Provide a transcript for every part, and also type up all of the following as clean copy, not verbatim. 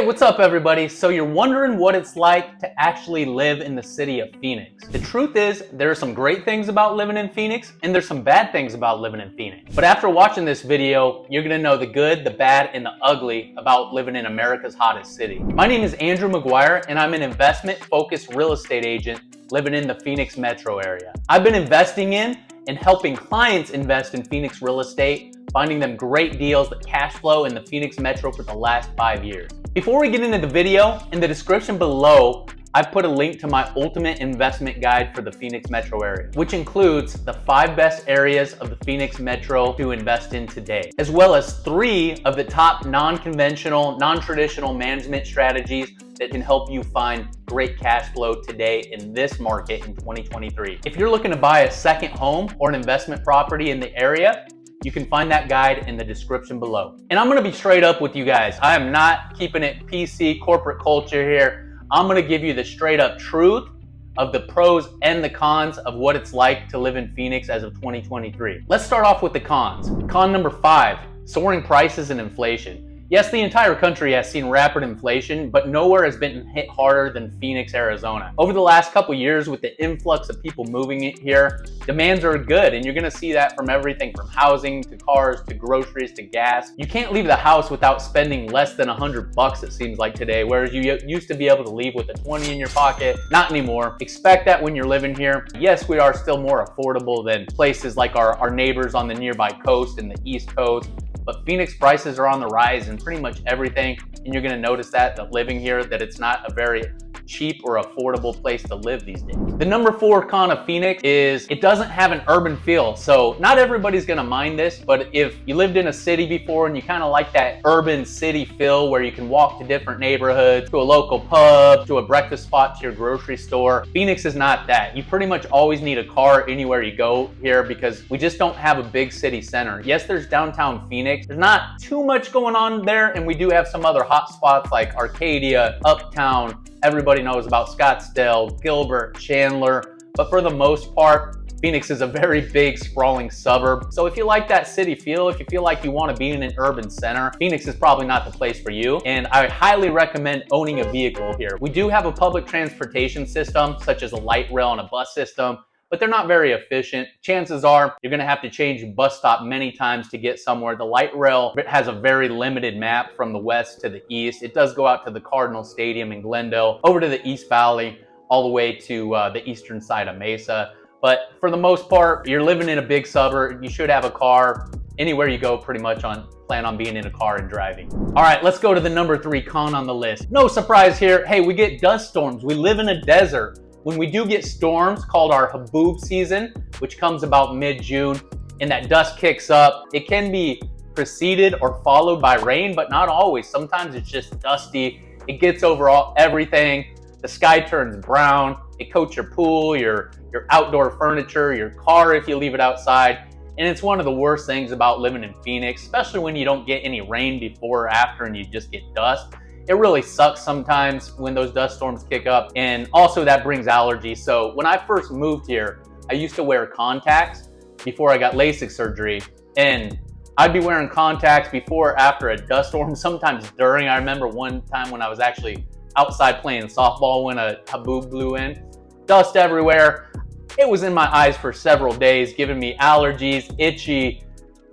Hey, what's up everybody? So you're wondering what it's like to actually live in the city of Phoenix. The truth is, there are some great things about living in Phoenix, and there's some bad things about living in Phoenix. But after watching this video, you're gonna know the good, the bad, and the ugly about living in America's hottest city. My name is Andrew McGuire, and I'm an investment-focused real estate agent living in the Phoenix metro area. I've been investing in and helping clients invest in Phoenix real estate, finding them great deals that cash flow in the Phoenix metro for the last 5 years. Before we get into the video, in the description below, I've put a link to my ultimate investment guide for the Phoenix metro area, which includes the 5 best areas of the Phoenix metro to invest in today, as well as 3 of the top non-conventional, non-traditional management strategies that can help you find great cash flow today in this market in 2023. If you're looking to buy a second home or an investment property in the area, you can find that guide in the description below. And I'm gonna be straight up with you guys. I am not keeping it PC corporate culture here. I'm gonna give you the straight up truth of the pros and the cons of what it's like to live in Phoenix as of 2023. Let's start off with the cons. Con number 5, soaring prices and inflation. Yes, the entire country has seen rapid inflation, but nowhere has been hit harder than Phoenix, Arizona. Over the last couple years, with the influx of people moving in here, demands are good, and you're gonna see that from everything from housing to cars to groceries to gas. You can't leave the house without spending less than $100, it seems like today, whereas you used to be able to leave with a 20 in your pocket. Not anymore. Expect that when you're living here. Yes, we are still more affordable than places like our neighbors on the nearby coast and the East Coast. But Phoenix prices are on the rise in pretty much everything, and you're gonna notice that living here, that it's not a very cheap or affordable place to live these days. The number 4 con of Phoenix is it doesn't have an urban feel. So not everybody's gonna mind this, but if you lived in a city before and you kind of like that urban city feel where you can walk to different neighborhoods, to a local pub, to a breakfast spot, to your grocery store, Phoenix is not that. You pretty much always need a car anywhere you go here because we just don't have a big city center. Yes, there's downtown Phoenix. There's not too much going on there, and we do have some other hot spots like Arcadia, Uptown. Everybody knows about Scottsdale, Gilbert, Chandler, but for the most part, Phoenix is a very big, sprawling suburb. So if you like that city feel, if you feel like you want to be in an urban center, Phoenix is probably not the place for you. And I highly recommend owning a vehicle here. We do have a public transportation system, such as a light rail and a bus system, but they're not very efficient. Chances are you're gonna have to change bus stop many times to get somewhere. The light rail has a very limited map from the west to the east. It does go out to the Cardinal Stadium in Glendale, over to the East Valley, all the way to the eastern side of Mesa. But for the most part, you're living in a big suburb, you should have a car. Anywhere you go, pretty much plan on being in a car and driving. All right, let's go to the number 3 con on the list. No surprise here. Hey, we get dust storms. We live in a desert. When we do get storms called our haboob season, which comes about mid-June, and that dust kicks up, it can be preceded or followed by rain, but not always. Sometimes it's just dusty. It gets over everything. The sky turns brown. It coats your pool, your outdoor furniture, your car if you leave it outside. And it's one of the worst things about living in Phoenix, especially when you don't get any rain before or after and you just get dust. It really sucks sometimes when those dust storms kick up, and also that brings allergies. So when I first moved here, I used to wear contacts before I got LASIK surgery, and I'd be wearing contacts before or after a dust storm, sometimes during. I remember one time when I was actually outside playing softball when a haboob blew in. Dust everywhere. It was in my eyes for several days, giving me allergies, itchy,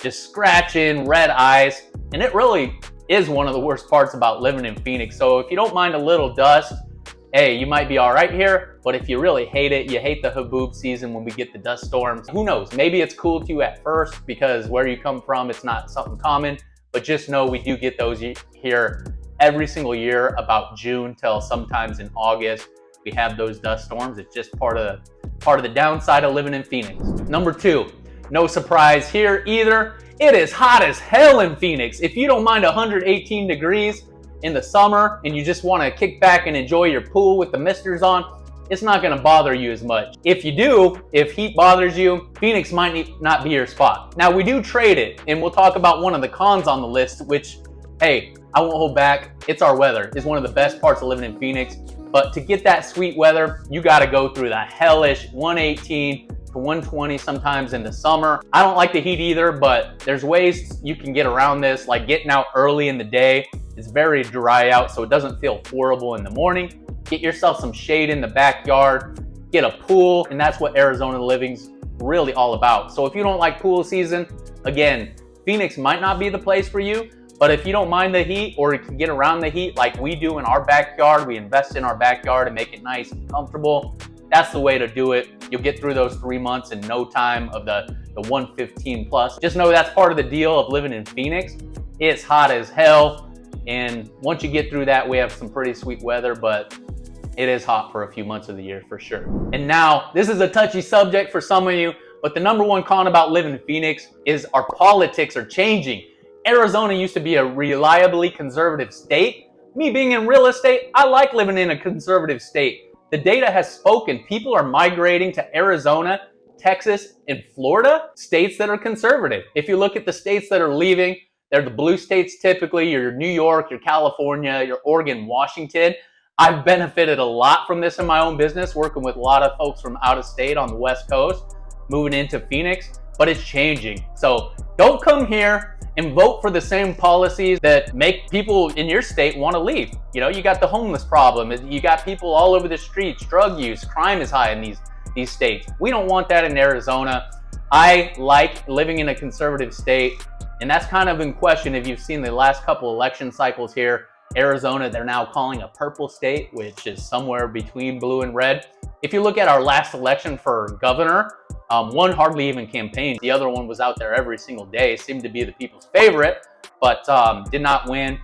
just scratching, red eyes, and it really is one of the worst parts about living in Phoenix. So if you don't mind a little dust, hey, you might be all right here, but if you really hate it, you hate the haboob season when we get the dust storms, who knows? Maybe it's cool to you at first because where you come from, it's not something common, but just know we do get those here every single year about June till sometimes in August. We have those dust storms. It's just part of the downside of living in Phoenix. Number 2, no surprise here either. It is hot as hell in Phoenix. If you don't mind 118 degrees in the summer and you just want to kick back and enjoy your pool with the misters on, it's not going to bother you as much. If you do, if heat bothers you, Phoenix might not be your spot. Now we do trade it, and we'll talk about one of the cons on the list, which, hey, I won't hold back. It's our weather. It's one of the best parts of living in Phoenix. But to get that sweet weather, you got to go through the hellish 118 to 120 sometimes in the summer. I don't like the heat either, but there's ways you can get around this, like getting out early in the day It's very dry out, so it doesn't feel horrible in the morning. Get yourself some shade in the backyard, get a pool, and that's what Arizona living's really all about. So if you don't like pool season, again, Phoenix might not be the place for you, but if you don't mind the heat or you can get around the heat like we do in our backyard, we invest in our backyard and make it nice and comfortable, that's the way to do it. You'll get through those 3 months in no time of the 115 plus. Just know that's part of the deal of living in Phoenix. It's hot as hell, and once you get through that, we have some pretty sweet weather, but it is hot for a few months of the year for sure. And now, this is a touchy subject for some of you, but the number one con about living in Phoenix is our politics are changing. Arizona used to be a reliably conservative state. Me being in real estate, I like living in a conservative state. The data has spoken. People are migrating to Arizona, Texas, and Florida, states that are conservative. If you look at the states that are leaving, they're the blue states typically, your New York, your California, your Oregon, Washington. I've benefited a lot from this in my own business, working with a lot of folks from out of state on the West Coast, moving into Phoenix, but it's changing. So don't come here and vote for the same policies that make people in your state want to leave. You know, you got the homeless problem, you got people all over the streets, drug use, crime is high in these states. We don't want that in Arizona. I like living in a conservative state, and that's kind of in question if you've seen the last couple election cycles here. Arizona, they're now calling a purple state, which is somewhere between blue and red. If you look at our last election for governor, one hardly even campaigned. The other one was out there every single day, seemed to be the people's favorite, but did not win.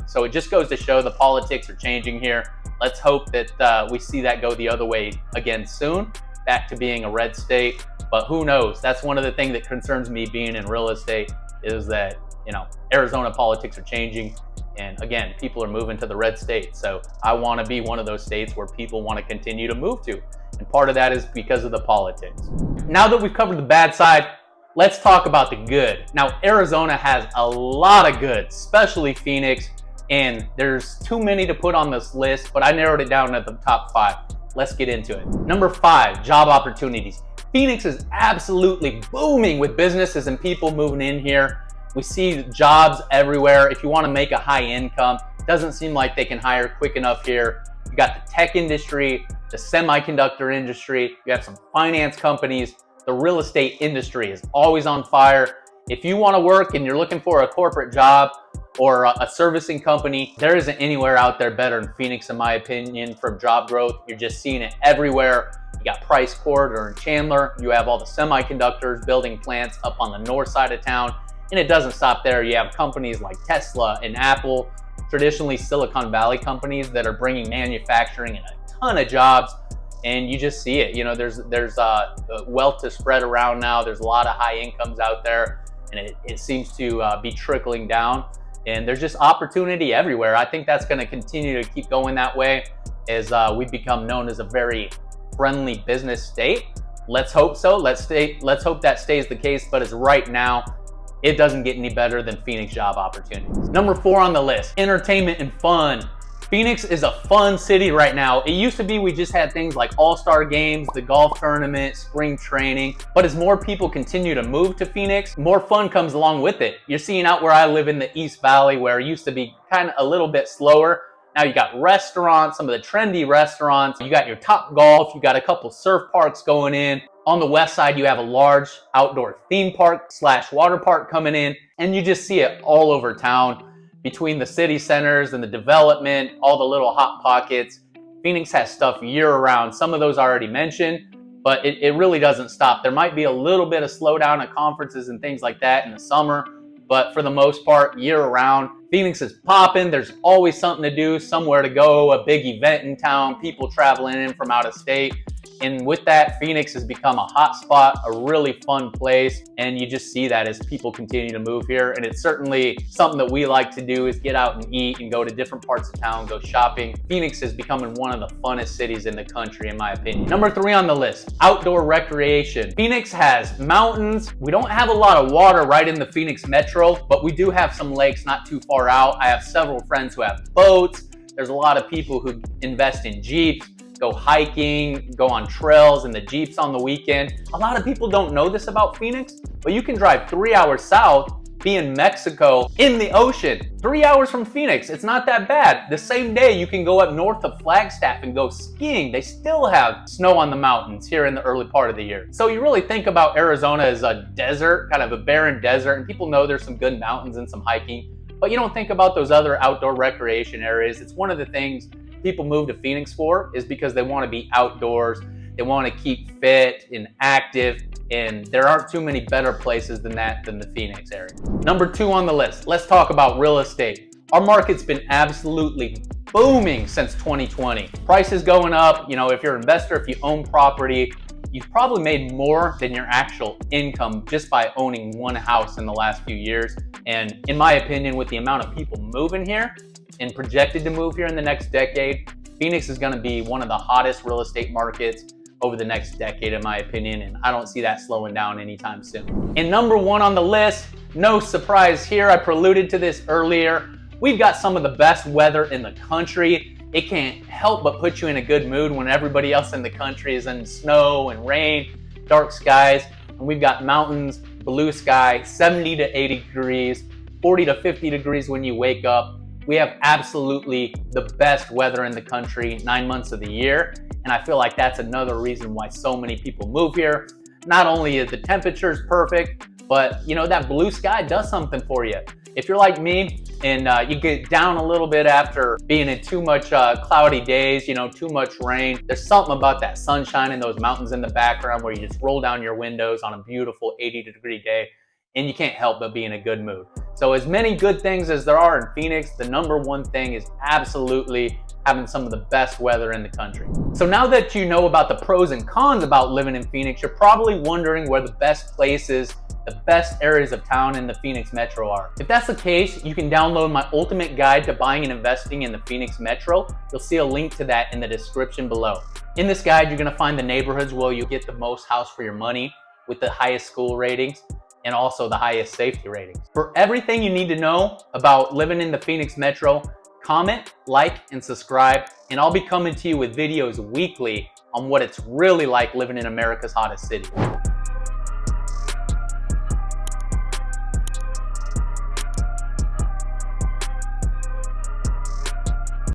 So it just goes to show the politics are changing here. Let's hope that we see that go the other way again soon, back to being a red state. But who knows? That's one of the things that concerns me being in real estate is that, you know, Arizona politics are changing. And again, people are moving to the red state. So I want to be one of those states where people want to continue to move to. And part of that is because of the politics. Now that we've covered the bad side, let's talk about the good. Now, Arizona has a lot of good, especially Phoenix. And there's too many to put on this list, but I narrowed it down to the top 5. Let's get into it. Number 5, job opportunities. Phoenix is absolutely booming with businesses and people moving in here. We see jobs everywhere. If you want to make a high income, it doesn't seem like they can hire quick enough here. You got the tech industry, the semiconductor industry, you have some finance companies. The real estate industry is always on fire. If you want to work and you're looking for a corporate job or a servicing company, there isn't anywhere out there better than Phoenix, in my opinion, for job growth. You're just seeing it everywhere. You got Price Corridor in Chandler. You have all the semiconductors building plants up on the north side of town. And it doesn't stop there. You have companies like Tesla and Apple, traditionally Silicon Valley companies that are bringing manufacturing and a ton of jobs. And you just see it. You know, there's wealth to spread around now. There's a lot of high incomes out there, and it seems to be trickling down. And there's just opportunity everywhere. I think that's going to continue to keep going that way as we become known as a very friendly business state. Let's hope so. Let's hope that stays the case. But as right now, it doesn't get any better than Phoenix job opportunities. Number 4 on the list, entertainment and fun. Phoenix is a fun city right now. It used to be we just had things like all-star games, the golf tournament, spring training. But as more people continue to move to Phoenix, more fun comes along with it. You're seeing out where I live in the East Valley, where it used to be kind of a little bit slower. Now you got restaurants, some of the trendy restaurants. You got your Top Golf. You got a couple surf parks going in. On the west side, you have a large outdoor theme park / water park coming in. And you just see it all over town. Between the city centers and the development, all the little hot pockets. Phoenix has stuff year-round. Some of those I already mentioned, but it really doesn't stop. There might be a little bit of slowdown at conferences and things like that in the summer, but for the most part, year-round, Phoenix is popping. There's always something to do, somewhere to go, a big event in town, people traveling in from out of state. And with that, Phoenix has become a hot spot, a really fun place. And you just see that as people continue to move here. And it's certainly something that we like to do is get out and eat and go to different parts of town, go shopping. Phoenix is becoming one of the funnest cities in the country, in my opinion. Number 3 on the list, outdoor recreation. Phoenix has mountains. We don't have a lot of water right in the Phoenix metro, but we do have some lakes not too far out. I have several friends who have boats. There's a lot of people who invest in Jeeps, go hiking, go on trails in the Jeeps on the weekend. A lot of people don't know this about Phoenix, but you can drive 3 hours south be in Mexico in the ocean. 3 hours from Phoenix, it's not that bad. The same day you can go up north of Flagstaff and go skiing. They still have snow on the mountains here in the early part of the year. So you really think about Arizona as a desert, kind of a barren desert, and people know there's some good mountains and some hiking, but you don't think about those other outdoor recreation areas. It's one of the things people move to Phoenix for, is because they want to be outdoors. They want to keep fit and active, and there aren't too many better places than that than the Phoenix area. Number 2 on the list, let's talk about real estate. Our market's been absolutely booming since 2020. Prices going up. You know, if you're an investor, if you own property, you've probably made more than your actual income just by owning one house in the last few years. And in my opinion, with the amount of people moving here and projected to move here in the next decade, Phoenix is going to be one of the hottest real estate markets over the next decade, in my opinion, and I don't see that slowing down anytime soon. And number 1 on the list, no surprise here, I preluded to this earlier, we've got some of the best weather in the country. It can't help but put you in a good mood when everybody else in the country is in snow and rain, dark skies, and we've got mountains, blue sky, 70 to 80 degrees, 40 to 50 degrees when you wake up. We have absolutely the best weather in the country 9 months of the year. And I feel like that's another reason why so many people move here. Not only is the temperatures perfect, but you know, that blue sky does something for you. If you're like me and you get down a little bit after being in too much cloudy days, you know, too much rain, there's something about that sunshine and those mountains in the background where you just roll down your windows on a beautiful 80-degree day and you can't help but be in a good mood. So as many good things as there are in Phoenix, the number 1 thing is absolutely having some of the best weather in the country. So now that you know about the pros and cons about living in Phoenix, you're probably wondering where the best places, the best areas of town in the Phoenix Metro are. If that's the case, you can download my ultimate guide to buying and investing in the Phoenix Metro. You'll see a link to that in the description below. In this guide, you're gonna find the neighborhoods where you get the most house for your money with the highest school ratings and also the highest safety ratings. For everything you need to know about living in the Phoenix Metro, comment, like, and subscribe, and I'll be coming to you with videos weekly on what it's really like living in America's hottest city.